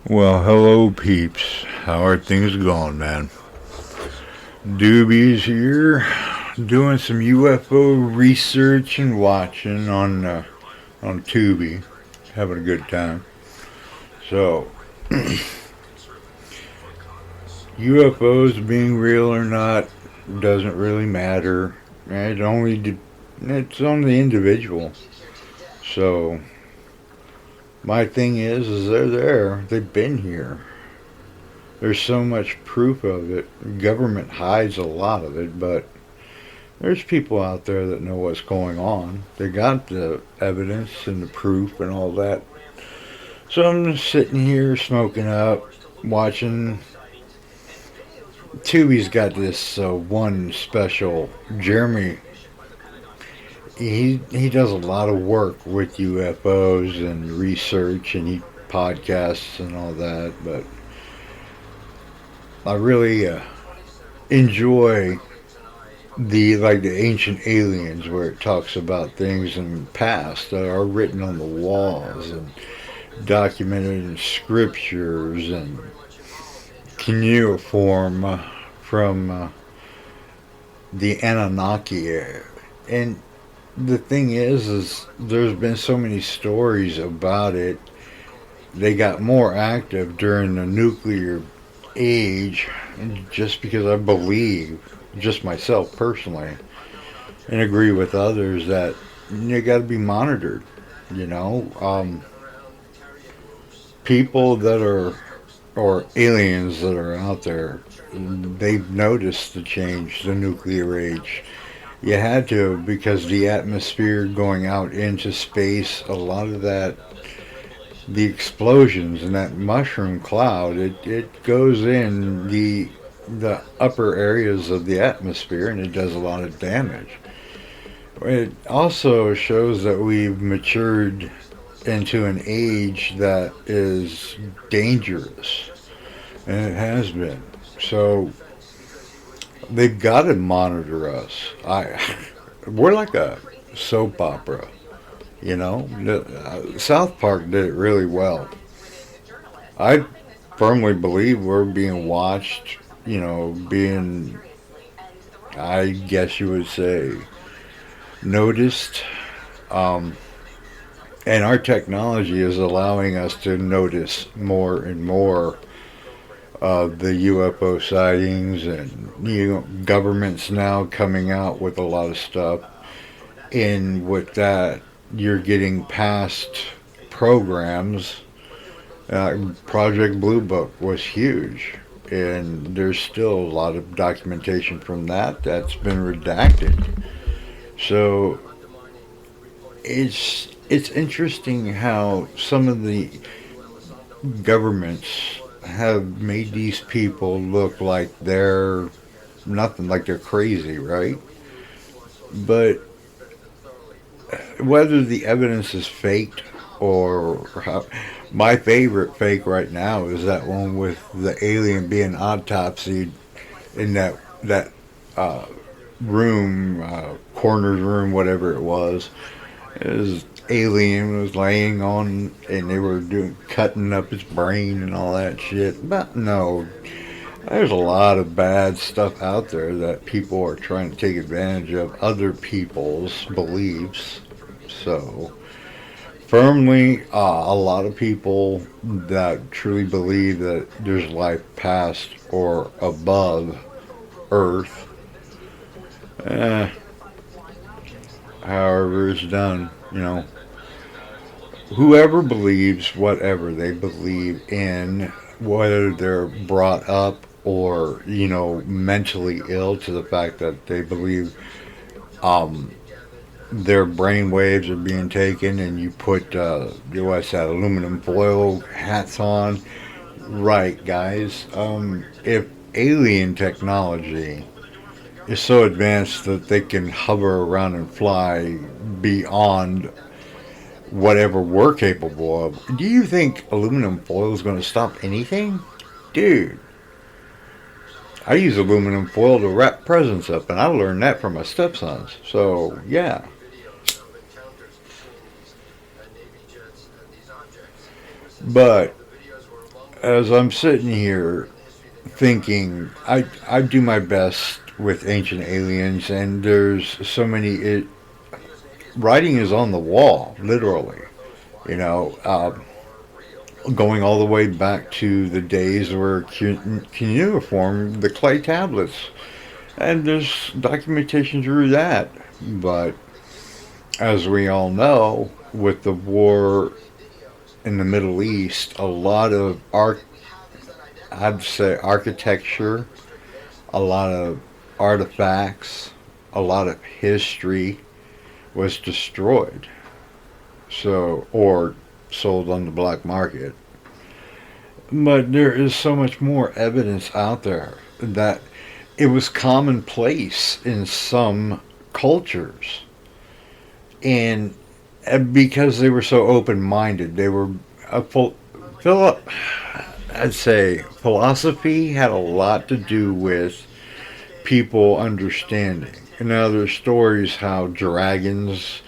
Well, hello, peeps. How are things going, man? Doobies here, doing some UFO research and watching on Tubi, having a good time. So, UFOs being real or not doesn't really matter. It's on the individual. So, my thing is they're there. They've been here. There's so much proof of it. Government hides a lot of it, but there's people out there that know what's going on. They got the evidence and the proof and all that. So I'm just sitting here smoking up, watching. Tubi's got this one special. Jeremy, he does a lot of work with UFOs and research, and he podcasts and all that. But I really enjoy the ancient aliens, where it talks about things in the past that are written on the walls and documented in scriptures and cuneiform from the Anunnaki. And the thing is there's been so many stories about it. They got more active during the nuclear age, just because I believe, just myself personally, and agree with others that you got to be monitored. You know, people that are or aliens that are out there, they've noticed the change, the nuclear age. You had to, because the atmosphere going out into space, a lot of that, the explosions and that mushroom cloud, it goes in the upper areas of the atmosphere and it does a lot of damage. It also shows that we've matured into an age that is dangerous, and it has been. So they've got to monitor us. We're like a soap opera, you know. South Park did it really well. I firmly believe we're being watched. You know, being, I guess you would say, noticed. Um, and our technology is allowing us to notice more and more of the UFO sightings, and governments now coming out with a lot of stuff. And with that, you're getting past programs. Project Blue Book was huge, and there's still a lot of documentation from that that's been redacted. So it's interesting how some of the governments have made these people look like they're nothing, like they're crazy, right? But whether the evidence is faked or how, my favorite fake right now is that one with the alien being autopsied in that uh, room, coroner's room, whatever it was. His alien was laying on, and they were doing cutting up his brain and all that shit. But no, there's a lot of bad stuff out there that people are trying to take advantage of other people's beliefs. So firmly, a lot of people that truly believe that there's life past or above Earth. Eh, however it's done, you know, whoever believes whatever they believe in, whether they're brought up or, mentally ill to the fact that they believe um, their brain waves are being taken, and you put, what's that, aluminum foil hats on. Right, guys. If alien technology is so advanced that they can hover around and fly beyond whatever we're capable of, do you think aluminum foil is going to stop anything? Dude, I use aluminum foil to wrap presents up, and I learned that from my stepsons. So, yeah. But as I'm sitting here thinking, I do my best with Ancient Aliens, and there's so many. Writing is on the wall, literally. You know, going all the way back to the days where cuneiform, the clay tablets, and there's documentation through that. But as we all know, with the war in the Middle East, a lot of I'd say architecture, a lot of artifacts, a lot of history was destroyed. So, or sold on the black market. But there is so much more evidence out there that it was commonplace in some cultures. And because they were so open minded, they were a Philip. I'd say philosophy had a lot to do with people understanding. Now there's stories how dragons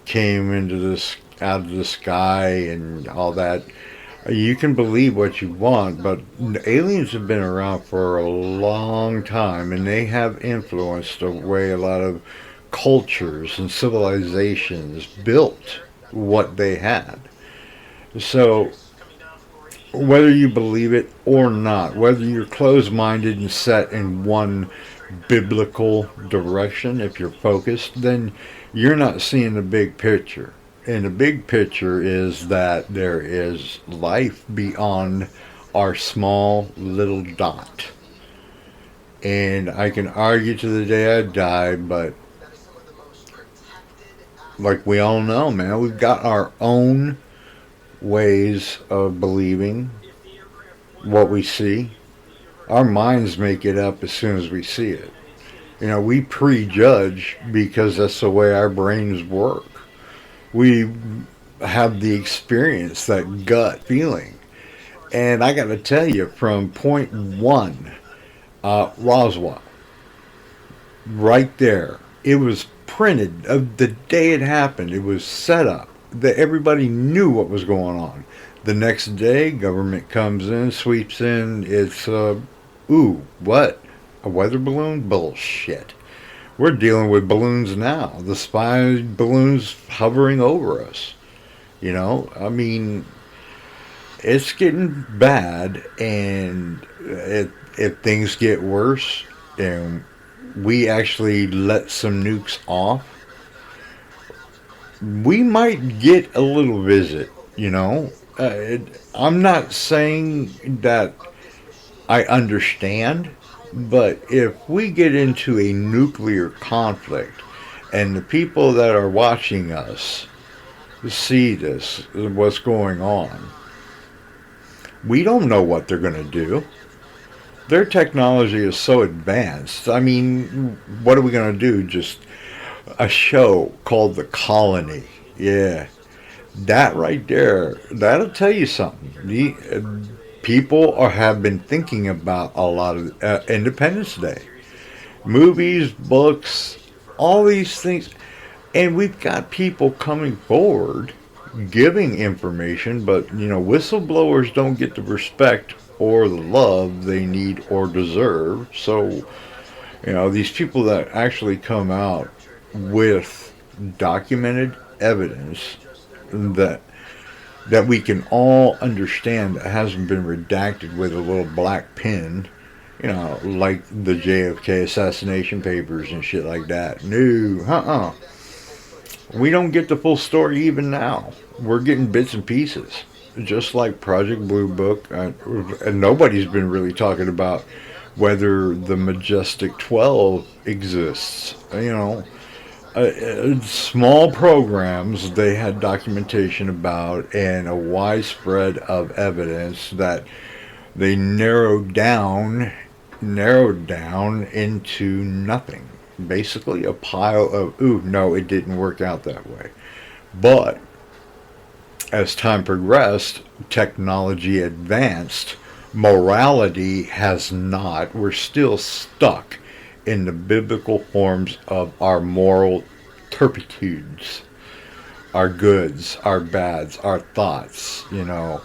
came into this out of the sky and all that. You can believe what you want, but aliens have been around for a long time, and they have influenced the way a lot of cultures and civilizations built what they had. So whether you believe it or not, whether you're closed minded and set in one biblical direction, if you're focused, then you're not seeing the big picture. And the big picture is that there is life beyond our small little dot. And I can argue to the day I die, but like we all know, man, we've got our own ways of believing what we see. Our minds make it up as soon as we see it. You know, we prejudge because that's the way our brains work. We have the experience, that gut feeling. And I got to tell you, from point one, Roswell, right there, it was printed of the day it happened. It was set up that everybody knew what was going on. The next day, government comes in, sweeps in. It's what? A weather balloon? Bullshit. We're dealing with balloons now. The spy balloons hovering over us. You know, I mean, it's getting bad, and if things get worse, and we actually let some nukes off, we might get a little visit. You know, I'm not saying that I understand, but if we get into a nuclear conflict and the people that are watching us see this, what's going on, we don't know what they're going to do. Their technology is so advanced. I mean, what are we going to do? Just a show called The Colony. Yeah. That right there, that'll tell you something. People have been thinking about a lot of Independence Day. Movies, books, all these things. And we've got people coming forward giving information, but, you know, whistleblowers don't get the respect or the love they need or deserve. So, you know, these people that actually come out with documented evidence that we can all understand, that hasn't been redacted with a little black pen, you know, like the JFK assassination papers and shit like that. No, we don't get the full story even now. We're getting bits and pieces. Just like Project Blue Book, and nobody's been really talking about whether the Majestic 12 exists. You know, small programs they had documentation about, and a widespread of evidence that they narrowed down into nothing. Basically a pile of, ooh, no, it didn't work out that way. But as time progressed, technology advanced, morality has not. We're still stuck in the biblical forms of our moral turpitudes, our goods, our bads, our thoughts, you know.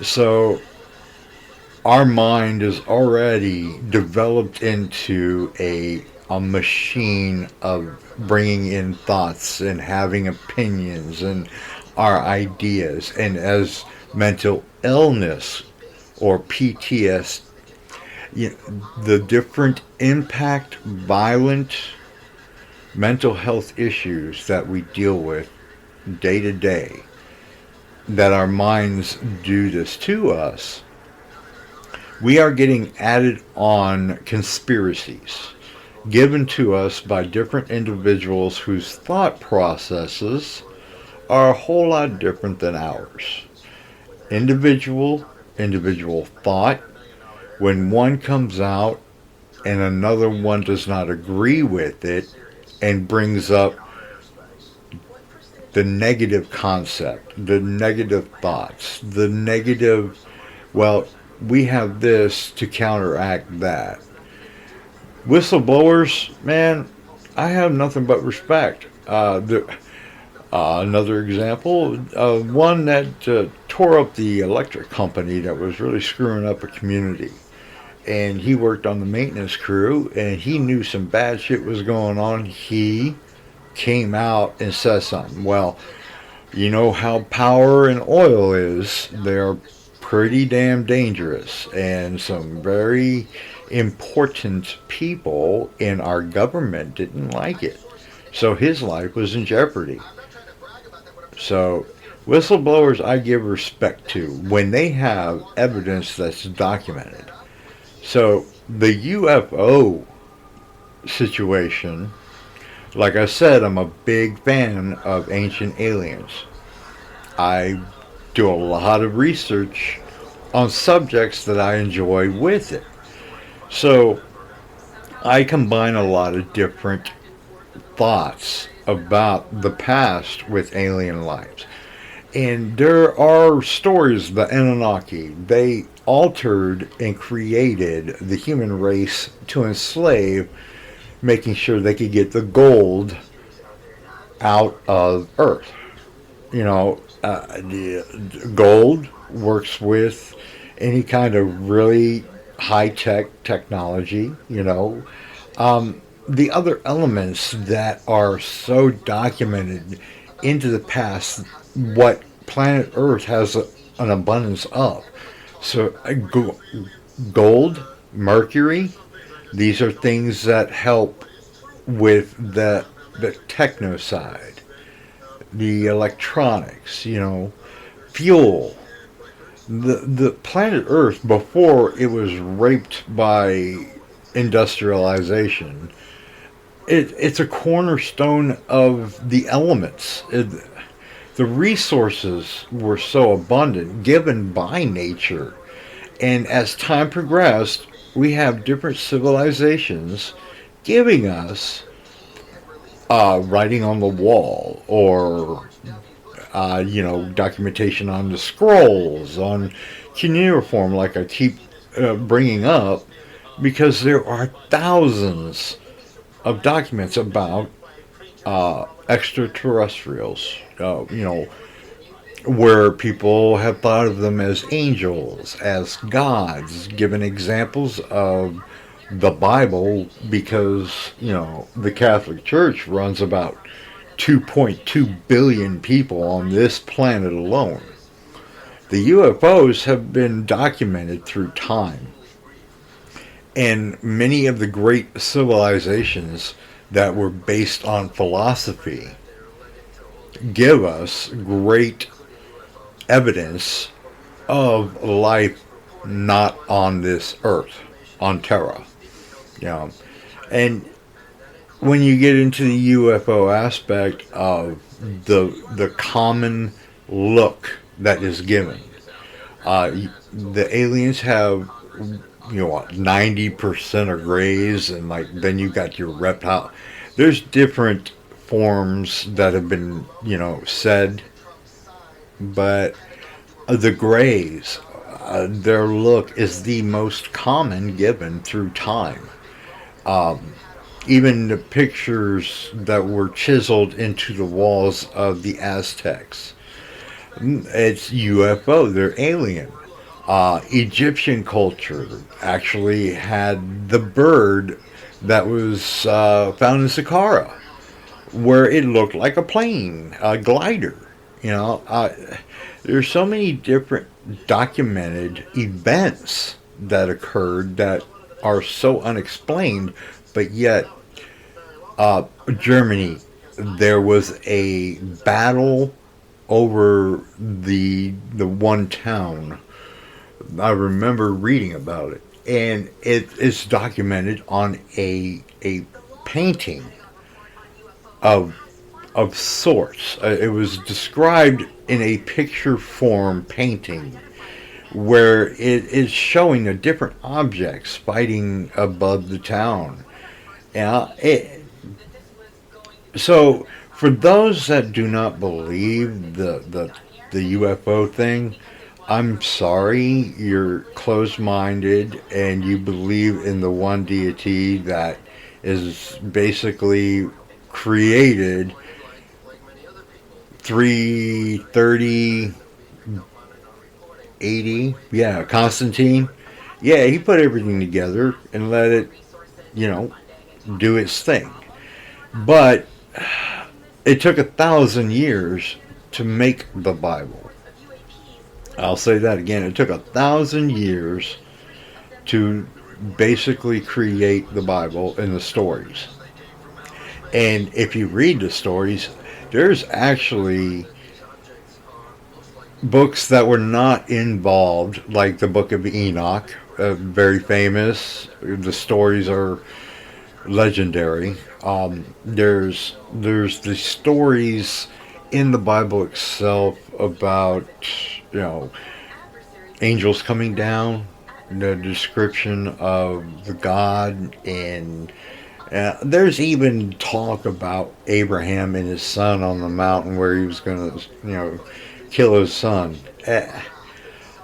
So our mind is already developed into a machine of bringing in thoughts and having opinions and our ideas. And as mental illness or PTSD, the different impact, violent mental health issues that we deal with day to day, that our minds do this to us, we are getting added on conspiracies given to us by different individuals whose thought processes are a whole lot different than ours. Individual thought, when one comes out and another one does not agree with it and brings up the negative concept, the negative thoughts, the negative, well, we have this to counteract that. Whistleblowers, man, I have nothing but respect. Another example, one that tore up the electric company that was really screwing up a community. And he worked on the maintenance crew, and he knew some bad shit was going on. He came out and said something. Well, you know how power and oil is. They're pretty damn dangerous. And some very important people in our government didn't like it. So his life was in jeopardy. So whistleblowers I give respect to when they have evidence that's documented. So the UFO situation, like I said, I'm a big fan of ancient aliens. I do a lot of research on subjects that I enjoy with it. So I combine a lot of different thoughts about the past with alien lives. And there are stories, the Anunnaki, they altered and created the human race to enslave, making sure they could get the gold out of Earth. The gold works with any kind of really high-tech technology. The other elements that are so documented into the past, what planet Earth has an abundance of. So gold, mercury, these are things that help with the techno side, the electronics, fuel. The planet Earth, before it was raped by industrialization, it's a cornerstone of the elements. The resources were so abundant, given by nature. And as time progressed, we have different civilizations giving us writing on the wall, or documentation on the scrolls, on cuneiform, like I keep bringing up, because there are thousands of documents about extraterrestrials, where people have thought of them as angels, as gods, given examples of the Bible, because, the Catholic Church runs about 2.2 billion people on this planet alone. The UFOs have been documented through time. And many of the great civilizations that were based on philosophy give us great evidence of life not on this earth, on Terra. And when you get into the UFO aspect of the common look that is given, the aliens have 90% are grays, and then you got your reptile. There's different forms that have been said, but the grays, their look is the most common given through time. Even the pictures that were chiseled into the walls of the Aztecs, it's UFO, they're alien. Egyptian culture actually had the bird that was found in Saqqara, where it looked like a plane, a glider. You know, there's so many different documented events that occurred that are so unexplained, but yet Germany, there was a battle over the one town. I remember reading about it, and it is documented on a painting of sorts. It was described in a picture form painting where it is showing the different objects fighting above the town. So for those that do not believe the UFO thing, I'm sorry, you're closed minded and you believe in the one deity that is basically created 330 80. Yeah, Constantine. Yeah, he put everything together and let it, you know, do its thing. But it took 1,000 years to make the Bible. I'll say that again. It took 1,000 years to basically create the Bible and the stories. And if you read the stories, there's actually books that were not involved, like the Book of Enoch, very famous. The stories are legendary. There's the stories in the Bible itself about, you know, angels coming down, the description of the God, and there's even talk about Abraham and his son on the mountain where he was going to, you know, kill his son.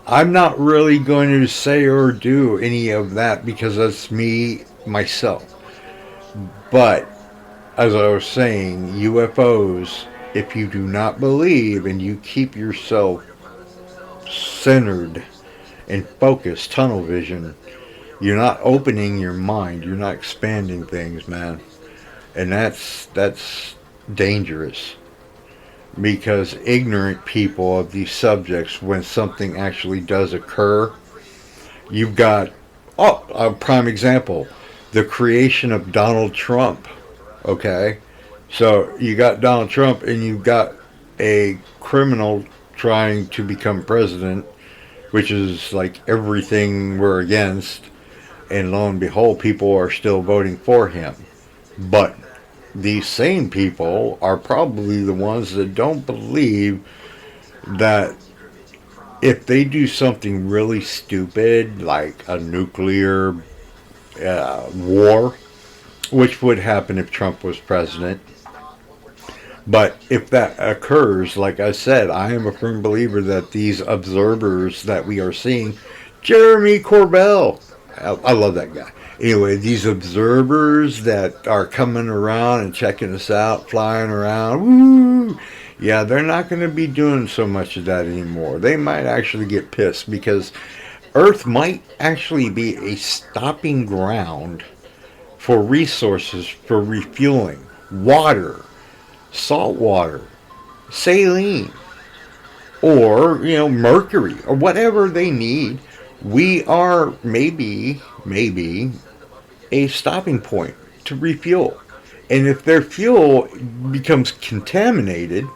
I'm not really going to say or do any of that because that's me, myself. But, as I was saying, UFOs, if you do not believe and you keep yourself centered and focused, tunnel vision, you're not opening your mind, you're not expanding things, man. And that's dangerous. Because ignorant people of these subjects, when something actually does occur, you've got, oh, a prime example, the creation of Donald Trump. Okay, so you got Donald Trump and you've got a criminal trying to become president, which is like everything we're against, and lo and behold, people are still voting for him. But these same people are probably the ones that don't believe that if they do something really stupid, like a nuclear war, which would happen if Trump was president. But if that occurs, like I said, I am a firm believer that these observers that we are seeing, Jeremy Corbell, I love that guy. Anyway, these observers that are coming around and checking us out, flying around, woo, yeah, they're not going to be doing so much of that anymore. They might actually get pissed because Earth might actually be a stopping ground for resources for refueling, water, salt water, saline, or, you know, mercury, or whatever they need. We are maybe a stopping point to refuel. And if their fuel becomes contaminated,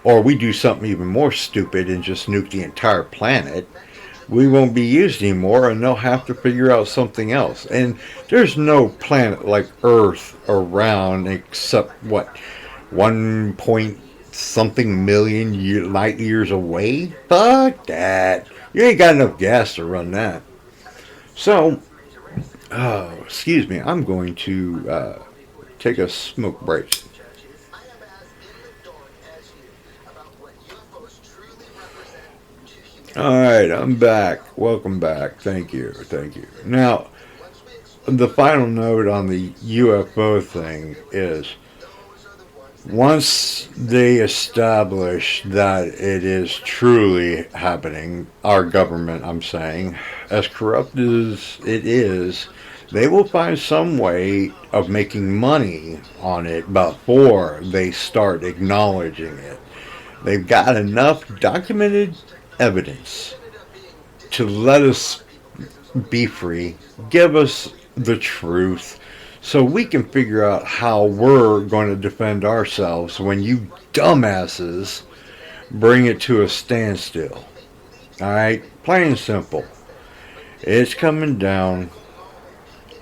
or we do something even more stupid and just nuke the entire planet, we won't be used anymore and they'll have to figure out something else. And there's no planet like Earth around except, what, 1 point something million light years away? Fuck that. You ain't got enough gas to run that. So, excuse me, I'm going to take a smoke break. Alright, I'm back. Welcome back. Thank you. Thank you. Now, the final note on the UFO thing is Once they establish that it is truly happening, our government, I'm saying, as corrupt as it is, they will find some way of making money on it before they start acknowledging it. They've got enough documented evidence to let us be free, give us the truth, so we can figure out how we're going to defend ourselves when you dumbasses bring it to a standstill. Alright? Plain and simple. It's coming down,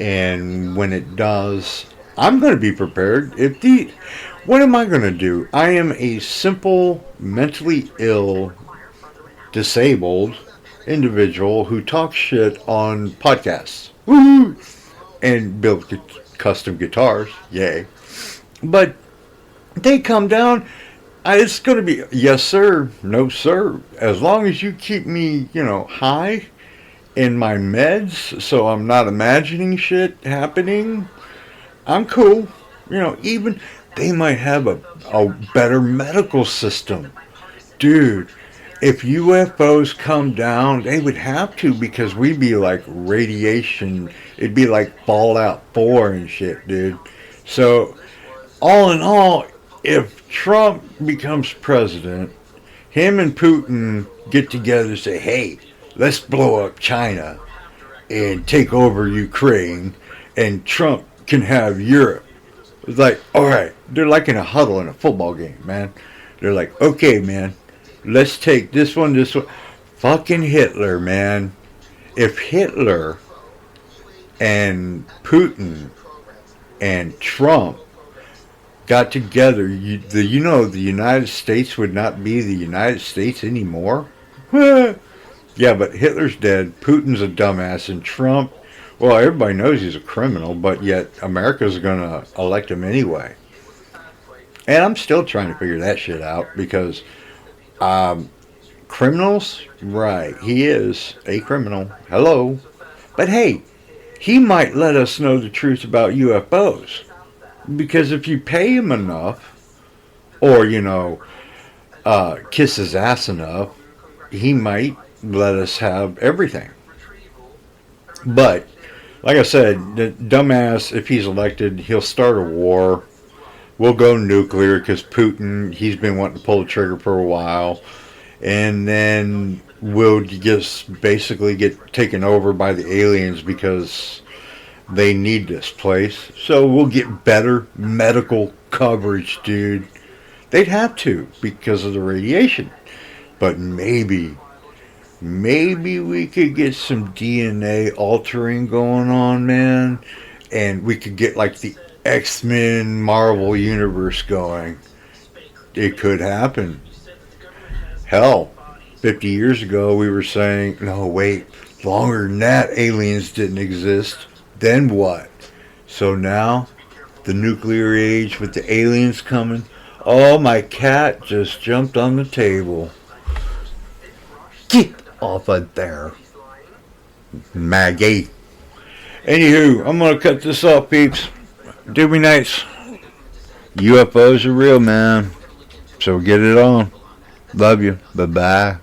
and when it does, I'm going to be prepared. What am I going to do? I am a simple, mentally ill, disabled individual who talks shit on podcasts. Woo! And build custom guitars. Yay. But they come down. It's going to be yes, sir, no, sir. As long as you keep me, high in my meds so I'm not imagining shit happening, I'm cool. Even they might have a better medical system. Dude, if UFOs come down, they would have to because we'd be like radiation. It'd be like Fallout 4 and shit, dude. So, all in all, if Trump becomes president, him and Putin get together and say, hey, let's blow up China and take over Ukraine, and Trump can have Europe. It's like, all right, they're like in a huddle in a football game, man. They're like, okay, man, let's take this one, this one. Fucking Hitler, man. If Hitler and Putin and Trump got together, the United States would not be the United States anymore. Yeah, but Hitler's dead, Putin's a dumbass, and Trump, well, everybody knows he's a criminal, but yet America's going to elect him anyway. And I'm still trying to figure that shit out because criminals, right, he is a criminal. Hello. But hey, he might let us know the truth about UFOs. Because if you pay him enough, or, kiss his ass enough, he might let us have everything. But, like I said, the dumbass, if he's elected, he'll start a war. We'll go nuclear because Putin, he's been wanting to pull the trigger for a while. And then we'll just basically get taken over by the aliens because they need this place. So we'll get better medical coverage, dude. They'd have to because of the radiation. But maybe we could get some DNA altering going on, man. And we could get like the X-Men Marvel universe going. It could happen. Hell, 50 years ago we were saying, no, wait, longer than that, aliens didn't exist. Then what? So now, the nuclear age with the aliens coming. Oh, my cat just jumped on the table. Get off of there, Maggie. Anywho, I'm going to cut this off, peeps. Do me nice. UFOs are real, man. So get it on. Love you. Bye-bye.